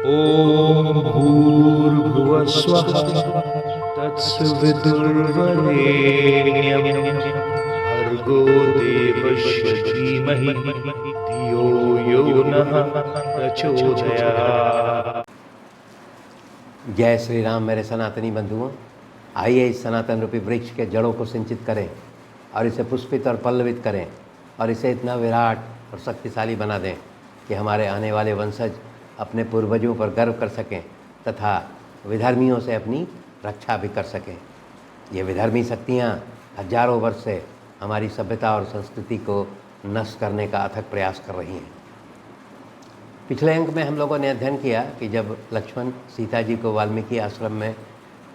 ॐ भूर्भुवः स्वः तत्सवितुर्वरेण्यं भर्गो देवस्य धीमहि धियो यो नः प्रचोदयात्। जय श्री राम। मेरे सनातनी बंधुओं, आइए इस सनातन रूपी वृक्ष के जड़ों को सिंचित करें और इसे पुष्पित और पल्लवित करें और इसे इतना विराट और शक्तिशाली बना दें कि हमारे आने वाले वंशज अपने पूर्वजों पर गर्व कर सकें तथा विधर्मियों से अपनी रक्षा भी कर सकें। ये विधर्मी शक्तियाँ हजारों वर्ष से हमारी सभ्यता और संस्कृति को नष्ट करने का अथक प्रयास कर रही हैं। पिछले अंक में हम लोगों ने अध्ययन किया कि जब लक्ष्मण सीता जी को वाल्मीकि आश्रम में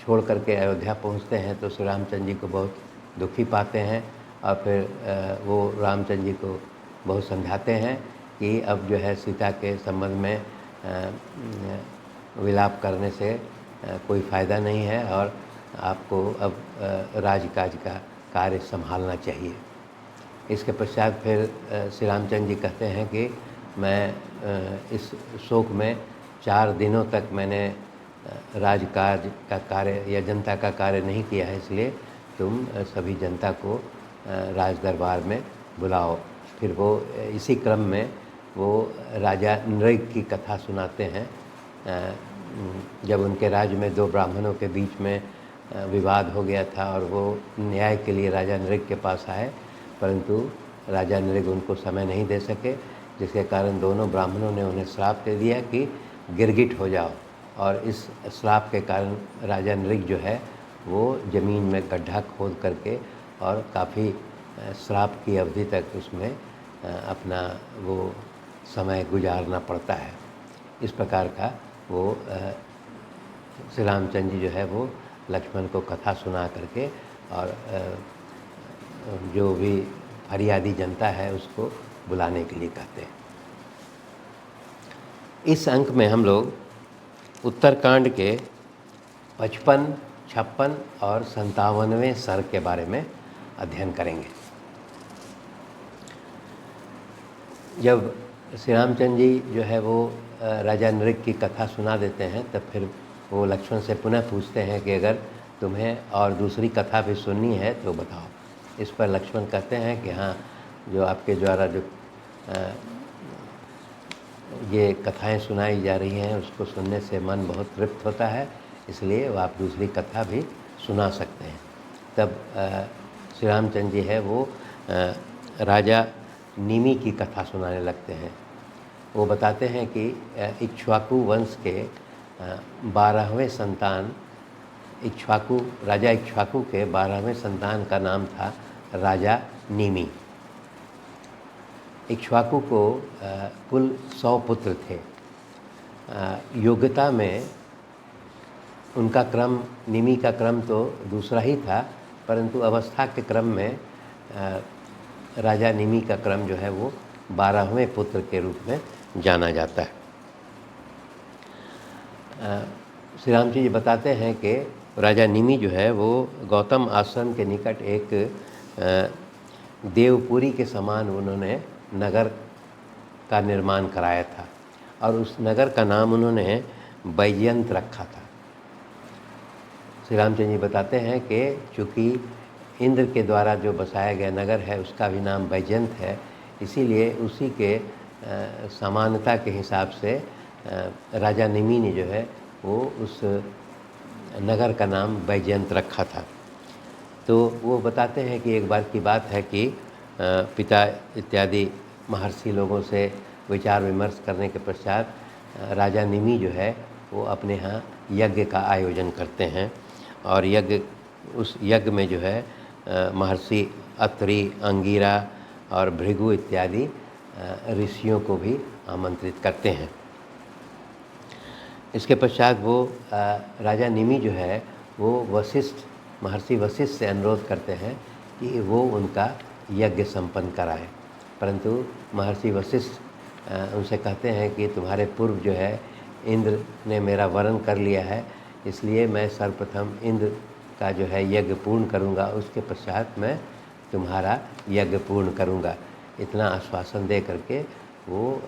छोड़ करके अयोध्या पहुंचते हैं तो श्री रामचंद्र जी को बहुत दुखी पाते हैं और फिर वो रामचंद्र जी को बहुत समझाते हैं कि अब जो है सीता के संबंध में विलाप करने से कोई फ़ायदा नहीं है और आपको अब राजकाज का कार्य संभालना चाहिए। इसके पश्चात फिर श्री रामचंद्र जी कहते हैं कि मैं इस शोक में 4 दिनों तक मैंने राजकाज का कार्य या जनता का कार्य नहीं किया है, इसलिए तुम सभी जनता को राज दरबार में बुलाओ। फिर वो इसी क्रम में वो राजा नृग की कथा सुनाते हैं। जब उनके राज्य में 2 ब्राह्मणों के बीच में विवाद हो गया था और वो न्याय के लिए राजा नृग के पास आए, परंतु राजा नृग उनको समय नहीं दे सके, जिसके कारण दोनों ब्राह्मणों ने उन्हें श्राप दे दिया कि गिरगिट हो जाओ। और इस श्राप के कारण राजा नृग जो है वो ज़मीन में गड्ढा खोद करके और काफ़ी श्राप की अवधि तक उसमें अपना वो समय गुजारना पड़ता है। इस प्रकार का वो श्री रामचंद्र जी जो है वो लक्ष्मण को कथा सुना करके और जो भी फरियादी जनता है उसको बुलाने के लिए कहते हैं। इस अंक में हम लोग उत्तरकांड के 55, 56 और 57वें सर्ग के बारे में अध्ययन करेंगे। जब श्री रामचंद्र जी जो है वो राजा नृग की कथा सुना देते हैं तब फिर वो लक्ष्मण से पुनः पूछते हैं कि अगर तुम्हें और दूसरी कथा भी सुननी है तो बताओ। इस पर लक्ष्मण कहते हैं कि हाँ, जो आपके द्वारा जो ये कथाएं सुनाई जा रही हैं उसको सुनने से मन बहुत तृप्त होता है, इसलिए वो आप दूसरी कथा भी सुना सकते हैं। तब श्री रामचंद्र जी है वो राजा निमि की कथा सुनाने लगते हैं। वो बताते हैं कि इक्ष्वाकु वंश के 12वें संतान राजा इक्ष्वाकु के 12वें संतान का नाम था राजा निमि। इक्ष्वाकु को कुल 100 पुत्र थे। योग्यता में उनका क्रम, निमि का क्रम तो दूसरा ही था, परंतु अवस्था के क्रम में राजा निमि का क्रम जो है वो 12वें पुत्र के रूप में जाना जाता है। श्री राम जी बताते हैं कि राजा निमि जो है वो गौतम आश्रम के निकट एक देवपुरी के समान उन्होंने नगर का निर्माण कराया था और उस नगर का नाम उन्होंने बैजयंत रखा था। श्री रामचंद्र जी बताते हैं कि चूँकि इंद्र के द्वारा जो बसाया गया नगर है उसका भी नाम बैजयंत है, इसीलिए उसी के समानता के हिसाब से राजा निमि ने जो है वो उस नगर का नाम बैजयंत रखा था। तो वो बताते हैं कि एक बार की बात है कि पिता इत्यादि महर्षि लोगों से विचार विमर्श करने के पश्चात राजा निमि जो है वो अपने यहाँ यज्ञ का आयोजन करते हैं और उस यज्ञ में जो है महर्षि अत्रि, अंगिरा और भृगु इत्यादि ऋषियों को भी आमंत्रित करते हैं। इसके पश्चात वो राजा निमि जो है वो महर्षि वशिष्ठ से अनुरोध करते हैं कि वो उनका यज्ञ संपन्न कराएं, परंतु महर्षि वशिष्ठ उनसे कहते हैं कि तुम्हारे पूर्व जो है इंद्र ने मेरा वरण कर लिया है, इसलिए मैं सर्वप्रथम इंद्र का जो है यज्ञ पूर्ण करूँगा, उसके पश्चात मैं तुम्हारा यज्ञ पूर्ण करूँगा। इतना आश्वासन दे करके वो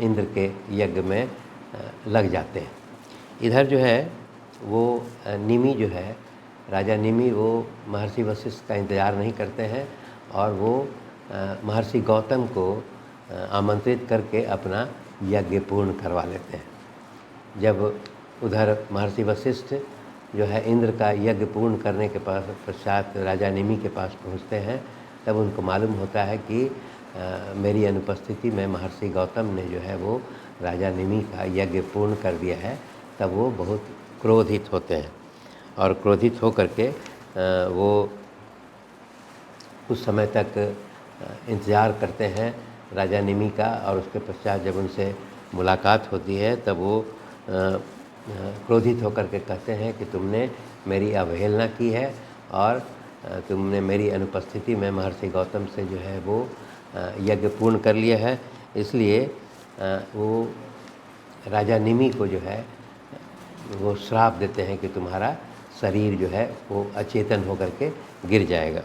इंद्र के यज्ञ में लग जाते हैं। इधर जो है वो निमि जो है, राजा निमि, वो महर्षि वशिष्ठ का इंतज़ार नहीं करते हैं और वो महर्षि गौतम को आमंत्रित करके अपना यज्ञ पूर्ण करवा लेते हैं। जब उधर महर्षि वशिष्ठ जो है इंद्र का यज्ञ पूर्ण करने के पश्चात राजा निमि के पास पहुंचते हैं, तब उनको मालूम होता है कि मेरी अनुपस्थिति में महर्षि गौतम ने जो है वो राजा निमि का यज्ञ पूर्ण कर दिया है। तब वो बहुत क्रोधित होते हैं और क्रोधित होकर के वो कुछ समय तक इंतज़ार करते हैं राजा निमि का, और उसके पश्चात जब उनसे मुलाकात होती है तब वो क्रोधित होकर के कहते हैं कि तुमने मेरी अवहेलना की है और तुमने मेरी अनुपस्थिति में महर्षि गौतम से जो है वो यज्ञ पूर्ण कर लिया है। इसलिए वो राजा निमि को जो है वो श्राप देते हैं कि तुम्हारा शरीर जो है वो अचेतन होकर के गिर जाएगा।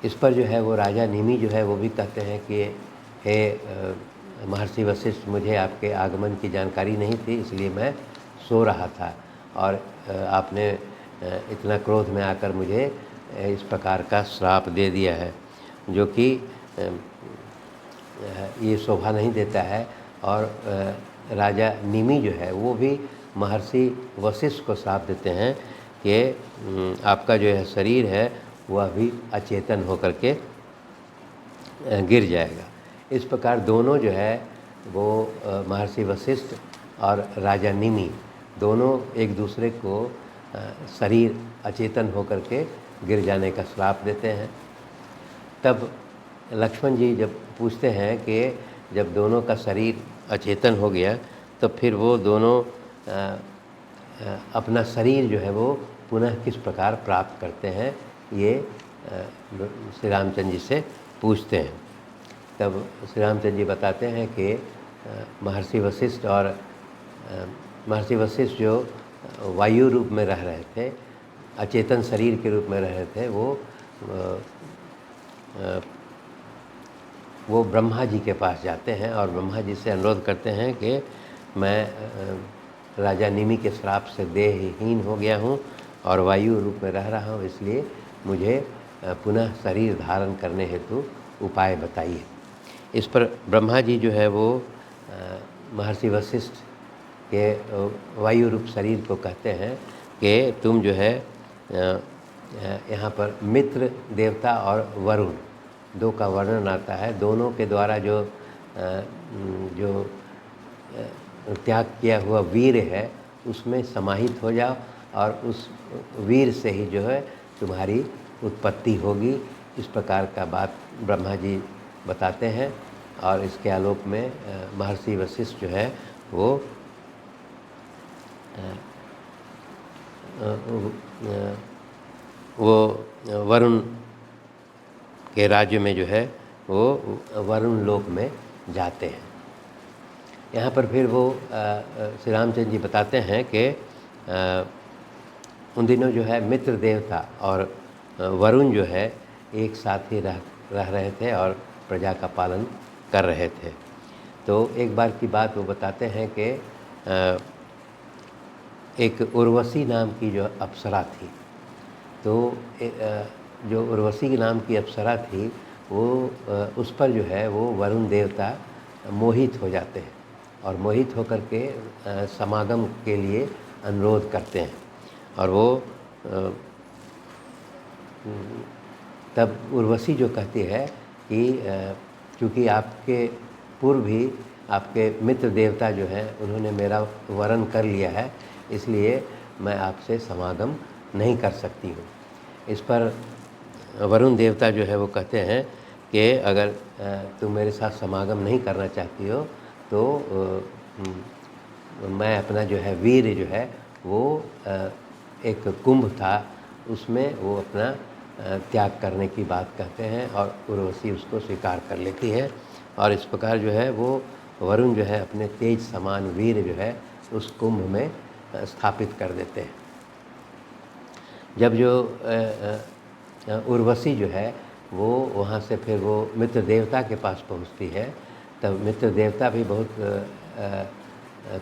इस पर जो है वो राजा निमि जो है वो भी कहते हैं कि हे महर्षि वशिष्ठ, मुझे आपके आगमन की जानकारी नहीं थी, इसलिए मैं सो रहा था और आपने इतना क्रोध में आकर मुझे इस प्रकार का श्राप दे दिया है, जो कि ये शोभा नहीं देता है। और राजा निमि जो है वो भी महर्षि वशिष्ठ को श्राप देते हैं कि आपका जो है शरीर है वो अभी अचेतन होकर के गिर जाएगा। इस प्रकार दोनों जो है वो महर्षि वशिष्ठ और राजा निमि दोनों एक दूसरे को शरीर अचेतन होकर के गिर जाने का श्राप देते हैं। तब लक्ष्मण जी जब पूछते हैं कि जब दोनों का शरीर अचेतन हो गया तो फिर वो दोनों अपना शरीर जो है वो पुनः किस प्रकार प्राप्त करते हैं, ये श्री रामचंद्र जी से पूछते हैं। तब श्री रामचंद्र जी बताते हैं कि महर्षि वशिष्ठ जो वायु रूप में रह रहे थे, अचेतन शरीर के रूप में रह रहे थे, वो ब्रह्मा जी के पास जाते हैं और ब्रह्मा जी से अनुरोध करते हैं कि मैं राजा निमि के श्राप से देहहीन हो गया हूँ और वायु रूप में रह रहा हूँ, इसलिए मुझे पुनः शरीर धारण करने हेतु उपाय बताइए। इस पर ब्रह्मा जी जो है वो महर्षि वशिष्ठ के वायु रूप शरीर को कहते हैं कि तुम जो है यहाँ पर मित्र देवता और वरुण दो का वर्णन आता है, दोनों के द्वारा जो त्याग किया हुआ वीर है उसमें समाहित हो जाओ और उस वीर से ही जो है तुम्हारी उत्पत्ति होगी। इस प्रकार का बात ब्रह्मा जी बताते हैं और इसके आलोक में महर्षि वशिष्ठ जो है वो वरुण के राज्य में जो है वो वरुण लोक में जाते हैं। यहाँ पर फिर वो श्री रामचंद्र जी बताते हैं कि उन दिनों जो है मित्र देवता और वरुण जो है एक साथ ही रह रहे थे और प्रजा का पालन कर रहे थे। तो एक बार की बात वो बताते हैं कि एक उर्वशी नाम की जो अप्सरा थी, तो जो उर्वशी नाम की अप्सरा थी वो उस पर जो है वो वरुण देवता मोहित हो जाते हैं और मोहित होकर के समागम के लिए अनुरोध करते हैं। और वो तब उर्वशी जो कहती है कि चूँकि आपके पूर्व ही आपके मित्र देवता जो हैं उन्होंने मेरा वरण कर लिया है, इसलिए मैं आपसे समागम नहीं कर सकती हूँ। इस पर वरुण देवता जो है वो कहते हैं कि अगर तुम मेरे साथ समागम नहीं करना चाहती हो तो मैं अपना जो है वीर जो है वो एक कुंभ था उसमें वो अपना त्याग करने की बात कहते हैं और उर्वशी उसको स्वीकार कर लेती है। और इस प्रकार जो है वो वरुण जो है अपने तेज समान वीर जो है उस कुंभ में स्थापित कर देते हैं। जब जो उर्वशी जो है वो वहाँ से फिर वो मित्र देवता के पास पहुँचती है, तब मित्र देवता भी बहुत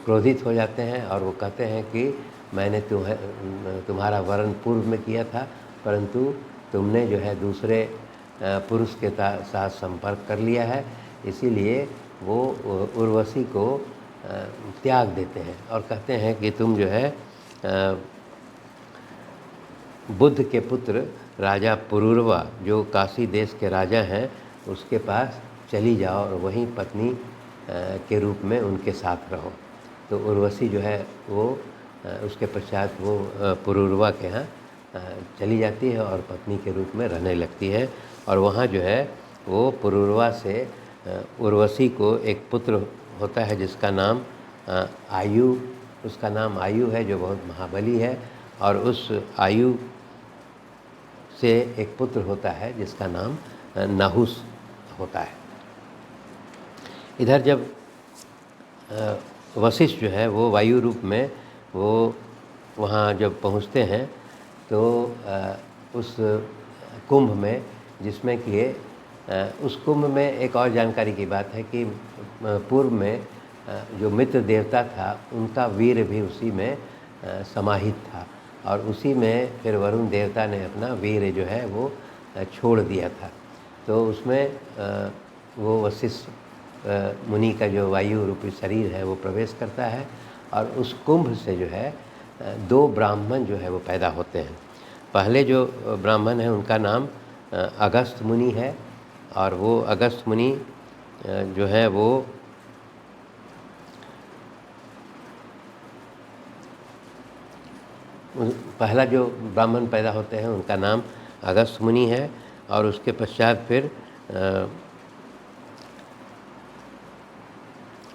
क्रोधित हो जाते हैं और वो कहते हैं कि मैंने तुम्हारा वर्ण पूर्व में किया था, परंतु तुमने जो है दूसरे पुरुष के साथ संपर्क कर लिया है, इसीलिए वो उर्वशी को त्याग देते हैं और कहते हैं कि तुम जो है बुद्ध के पुत्र राजा पुरूरवा जो काशी देश के राजा हैं उसके पास चली जाओ और वहीं पत्नी के रूप में उनके साथ रहो। तो उर्वशी जो है वो उसके पश्चात वो पुरूरवा के यहाँ चली जाती है और पत्नी के रूप में रहने लगती है और वहाँ जो है वो पुरूरवा से उर्वशी को एक पुत्र होता है जिसका नाम आयु, उसका नाम आयु है जो बहुत महाबली है, और उस आयु से एक पुत्र होता है जिसका नाम नहुस होता है। इधर जब वशिष्ठ जो है वो वायु रूप में वो वहाँ जब पहुँचते हैं तो उस कुंभ में, जिसमें कि उस कुंभ में एक और जानकारी की बात है कि पूर्व में जो मित्र देवता था उनका वीर भी उसी में समाहित था और उसी में फिर वरुण देवता ने अपना वीर जो है वो छोड़ दिया था। तो उसमें वो वशिष्ठ मुनि का जो वायु रूपी शरीर है वो प्रवेश करता है और उस कुंभ से जो है दो ब्राह्मण जो है वो पैदा होते हैं। पहले जो ब्राह्मण है उनका नाम अगस्त्य मुनि है और वो अगस्त्य मुनि जो है वो पहला जो ब्राह्मण पैदा होते हैं उनका नाम अगस्त्य मुनि है और उसके पश्चात फिर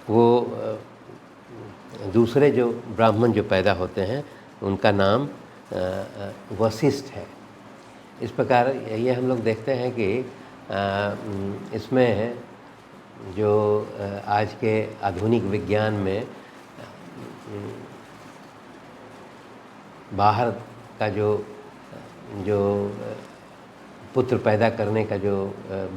वो दूसरे जो ब्राह्मण जो पैदा होते हैं उनका नाम वशिष्ठ है। इस प्रकार ये हम लोग देखते हैं कि इसमें जो आज के आधुनिक विज्ञान में बाहर का जो पुत्र पैदा करने का जो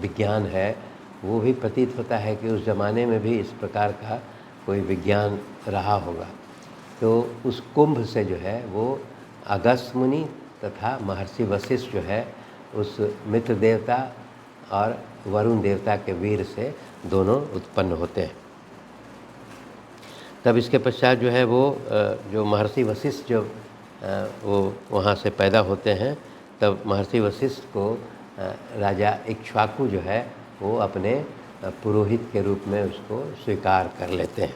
विज्ञान है वो भी प्रतीत होता है कि उस ज़माने में भी इस प्रकार का कोई विज्ञान रहा होगा। तो उस कुंभ से जो है वो अगस्त्य मुनि तथा महर्षि वशिष्ठ जो है उस मित्र देवता और वरुण देवता के वीर से दोनों उत्पन्न होते हैं। तब इसके पश्चात जो है वो जो महर्षि वशिष्ठ जो वो वहाँ से पैदा होते हैं, तब महर्षि वशिष्ठ को राजा इक्ष्वाकु जो है वो अपने पुरोहित के रूप में उसको स्वीकार कर लेते हैं।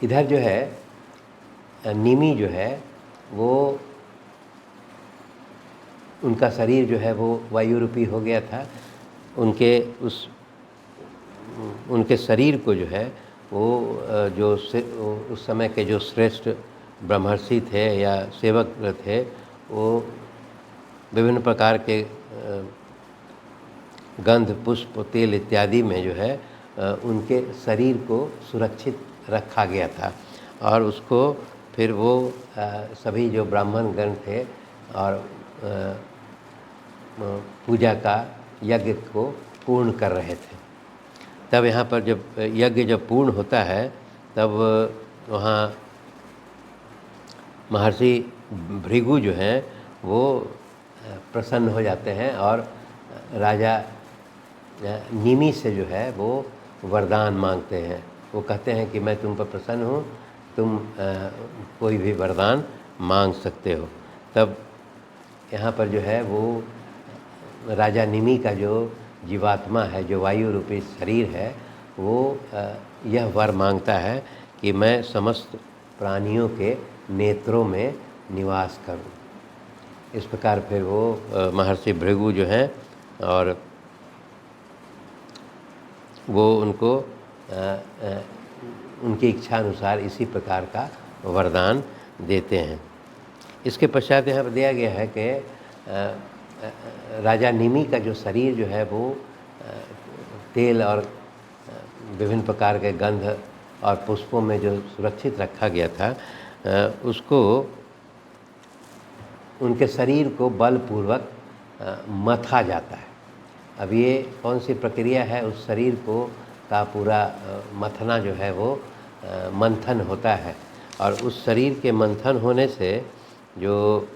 इधर जो है निमि जो है वो उनका शरीर जो है वो वायु रूपी हो गया था। उनके शरीर को जो है वो जो उस समय के जो श्रेष्ठ ब्रह्मर्षि थे या सेवक थे वो विभिन्न प्रकार के गंध पुष्प तेल इत्यादि में जो है उनके शरीर को सुरक्षित रखा गया था और उसको फिर वो सभी जो ब्राह्मण गण थे और पूजा का यज्ञ को पूर्ण कर रहे थे। तब यहाँ पर जब यज्ञ जब पूर्ण होता है तब वहाँ महर्षि भृगु जो हैं वो प्रसन्न हो जाते हैं और राजा निमि से जो है वो वरदान मांगते हैं। वो कहते हैं कि मैं तुम पर प्रसन्न हूँ, तुम कोई भी वरदान मांग सकते हो। तब यहाँ पर जो है वो राजा निमि का जो जीवात्मा है, जो वायु रूपी शरीर है, वो यह वर मांगता है कि मैं समस्त प्राणियों के नेत्रों में निवास करूं। इस प्रकार फिर वो महर्षि भृगु जो हैं और वो उनको उनकी इच्छा अनुसार इसी प्रकार का वरदान देते हैं। इसके पश्चात यहाँ पर दिया गया है कि राजा निमि का जो शरीर जो है वो तेल और विभिन्न प्रकार के गंध और पुष्पों में जो सुरक्षित रखा गया था, उसको उनके शरीर को बलपूर्वक मथा जाता है। अब ये कौन सी प्रक्रिया है, उस शरीर को का पूरा मथना जो है वो मंथन होता है। और उस शरीर के मंथन होने से जो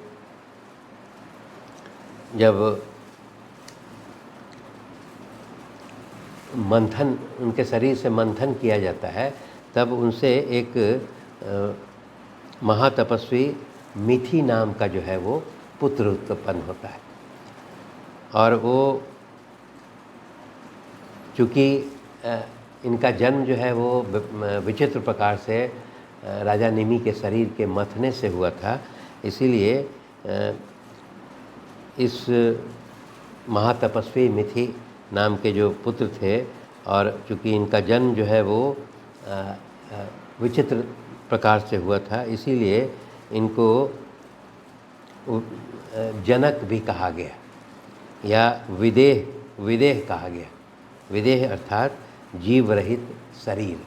जब मंथन उनके शरीर से मंथन किया जाता है तब उनसे एक महातपस्वी मिथि नाम का जो है वो पुत्र उत्पन्न होता है। और वो चूँकि इनका जन्म जो है वो विचित्र प्रकार से राजा निमि के शरीर के मथने से हुआ था, इसीलिए इस महातपस्वी मिथि नाम के जो पुत्र थे, और चूँकि इनका जन्म जो है वो विचित्र प्रकार से हुआ था, इसीलिए इनको जनक भी कहा गया या विदेह कहा गया। विदेह अर्थात जीव रहित शरीर।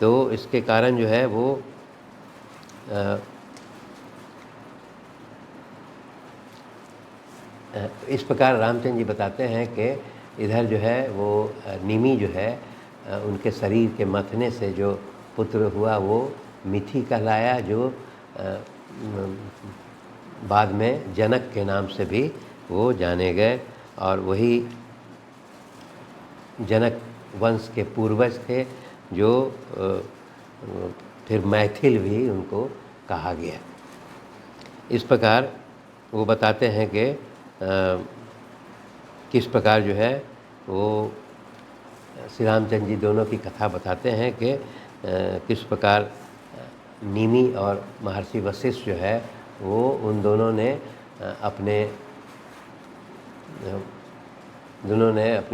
तो इसके कारण जो है वो इस प्रकार रामचंद्र जी बताते हैं कि इधर जो है वो निमि जो है उनके शरीर के मथने से जो पुत्र हुआ वो मिथि कहलाया, जो बाद में जनक के नाम से भी वो जाने गए। और वही जनक वंश के पूर्वज थे, जो फिर मैथिल भी उनको कहा गया। इस प्रकार वो बताते हैं कि किस प्रकार जो है वो श्री रामचंद्र जी दोनों की कथा बताते हैं कि किस प्रकार निमि और महर्षि वशिष्ठ जो है वो उन दोनों ने अपने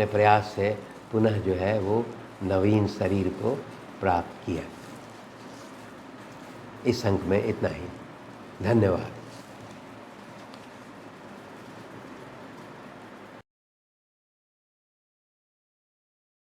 प्रयास से पुनः जो है वो नवीन शरीर को प्राप्त किया। इस अंक में इतना ही। धन्यवाद।